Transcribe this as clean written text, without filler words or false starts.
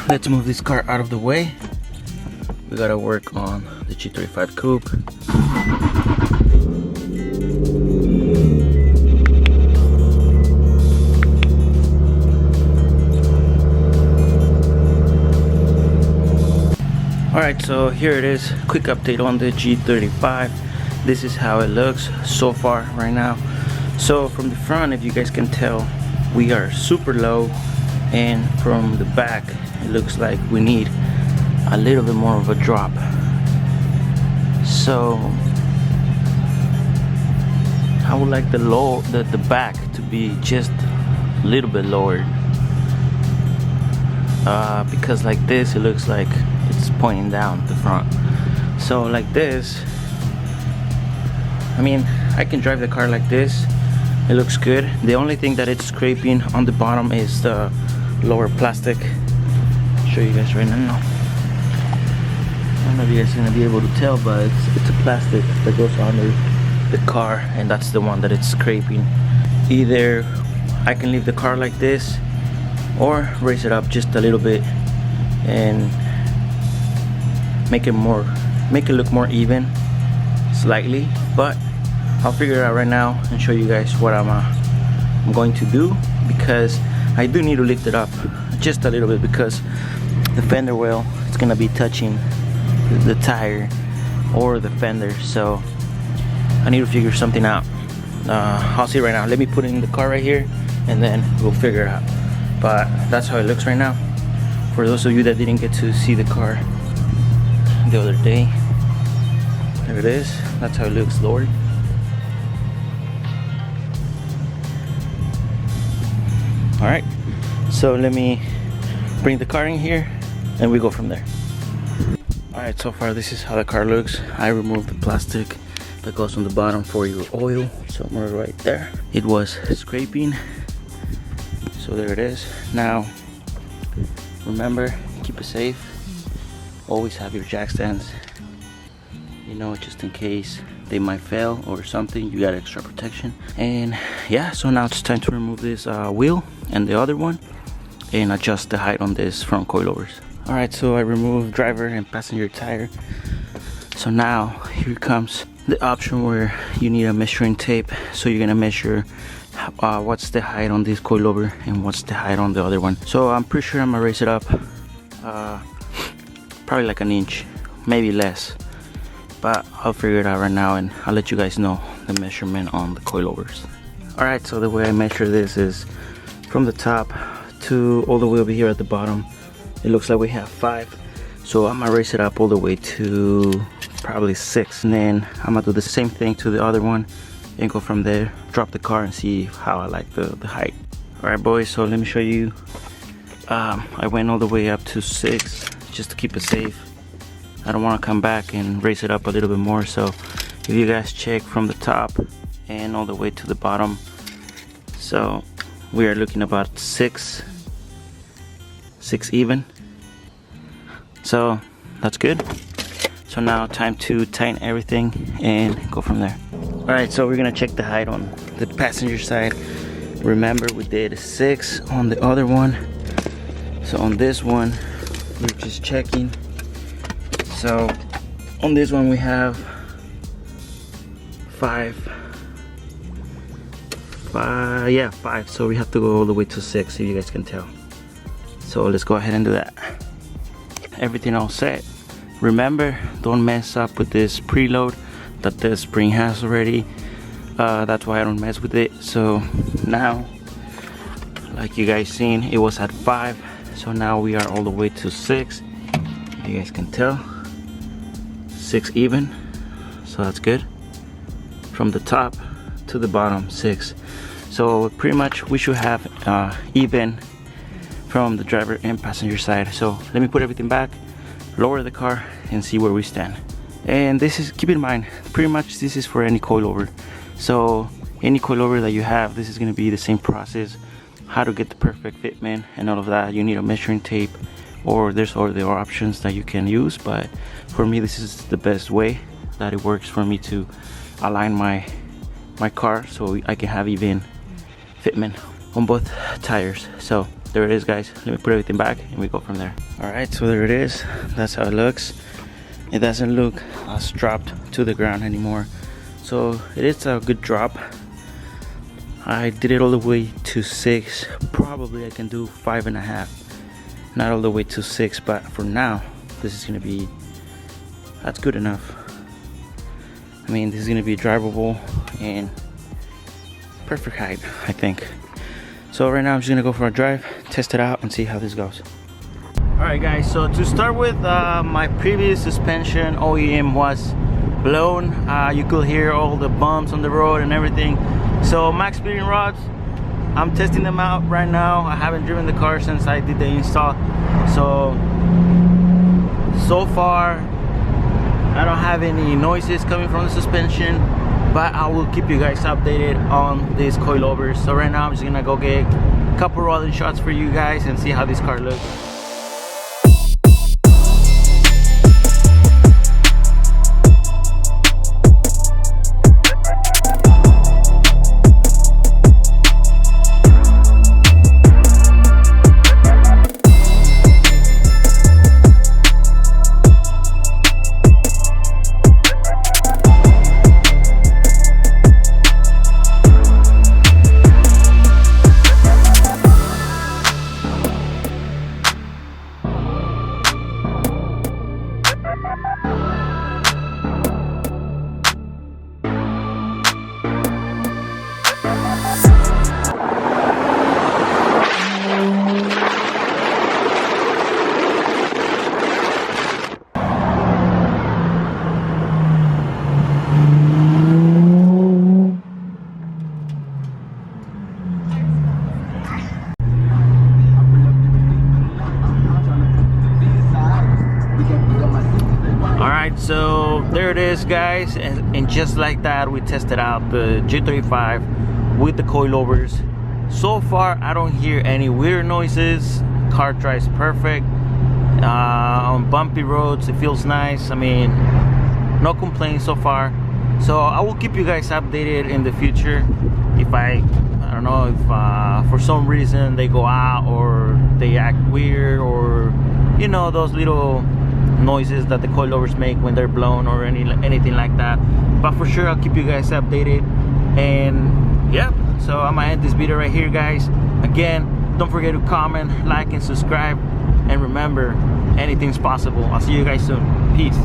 let's move this car out of the way. We gotta work on the G35 coupe. Alright, so here it is, quick update on the G35. This is how it looks so far right now. So from the front, if you guys can tell, we are super low, and from the back it looks like we need a little bit more of a drop. So I would like the back to be just a little bit lowered, because like this it looks like it's pointing down the front. So like this, I mean, I can drive the car like this, it looks good. The only thing that it's scraping on the bottom is the lower plastic. I'll show you guys right now. I don't know if you guys are gonna be able to tell, but it's a plastic that goes under the car, and that's the one that it's scraping. Either I can leave the car like this or raise it up just a little bit and make it look more even slightly, but I'll figure it out right now and show you guys what I'm going to do, because I do need to lift it up just a little bit because the fender well, it's gonna be touching the tire or the fender, so I need to figure something out. I'll see right now. Let me put it in the car right here and then we'll figure it out. But that's how it looks right now. For those of you that didn't get to see the car the other day, there it is. That's how it looks lowered. Alright, so let me bring the car in here and we go from there. Alright, so far this is how the car looks. I removed the plastic that goes on the bottom for your oil, somewhere right there. It was scraping, so there it is. Now remember, keep it safe. Always have your jack stands, you know, just in case they might fail or something, you got extra protection. And yeah, so now it's time to remove this wheel and the other one and adjust the height on this front coilovers. Alright, so I removed driver and passenger tire. So now here comes the option where you need a measuring tape. So you're gonna measure what's the height on this coilover and what's the height on the other one. So I'm pretty sure I'm gonna raise it up probably like an inch, maybe less, but I'll figure it out right now and I'll let you guys know the measurement on the coilovers. Alright, so the way I measure this is from the top to all the way over here at the bottom. It looks like we have 5, so I'm gonna raise it up all the way to probably 6, and then I'm gonna do the same thing to the other one and go from there, drop the car and see how I like the height. Alright boys, so let me show you. I went all the way up to 6 just to keep it safe. I don't want to come back and raise it up a little bit more, so if you guys check from the top and all the way to the bottom, so we are looking about 6 even, so that's good. So now time to tighten everything and go from there. Alright, so we're gonna check the height on the passenger side. Remember, we did 6 on the other one, so on this one we're just checking. So on this one we have 5, so we have to go all the way to 6, so you guys can tell. So let's go ahead and do that. Everything all set. Remember, don't mess up with this preload that the spring has already. That's why I don't mess with it. So now, like you guys seen, it was at 5, so now we are all the way to 6. You guys can tell, 6 even, so that's good. From the top to the bottom, 6. So pretty much we should have even from the driver and passenger side. So let me put everything back, lower the car and see where we stand. And this is, keep in mind, pretty much this is for any coilover. So any coilover that you have, this is going to be the same process. How to get the perfect fitment and all of that. You need a measuring tape, or there's other options that you can use, but for me this is the best way that it works for me to align my car so I can have even fitment on both tires. So there it is, guys. Let me put everything back and we go from there. All right, so there it is. That's how it looks. It doesn't look as dropped to the ground anymore, so it is a good drop. I did it all the way to 6. Probably I can do 5.5, not all the way to 6, but for now this is gonna be, that's good enough. I mean, this is gonna be drivable and perfect height, I think. So right now I'm just gonna go for a drive, test it out, and see how this goes. Alright guys, so to start with, my previous suspension OEM was blown. You could hear all the bumps on the road and everything. So max speeding rods, I'm testing them out right now. I haven't driven the car since I did the install. So far I don't have any noises coming from the suspension, but I will keep you guys updated on these coilovers. So right now I'm just gonna go get a couple rolling shots for you guys and see how this car looks. So there it is, guys, and just like that we tested out the G35 with the coilovers. So far I don't hear any weird noises. Car drives perfect. On bumpy roads it feels nice. I mean, no complaints so far. So I will keep you guys updated in the future. If I don't know, if for some reason they go out or they act weird, or you know, those little noises that the coilovers make when they're blown or anything like that. But for sure I'll keep you guys updated. And yeah, so I'm gonna end this video right here, guys. Again, don't forget to comment, like, and subscribe, and remember, anything's possible. I'll see you guys soon. Peace.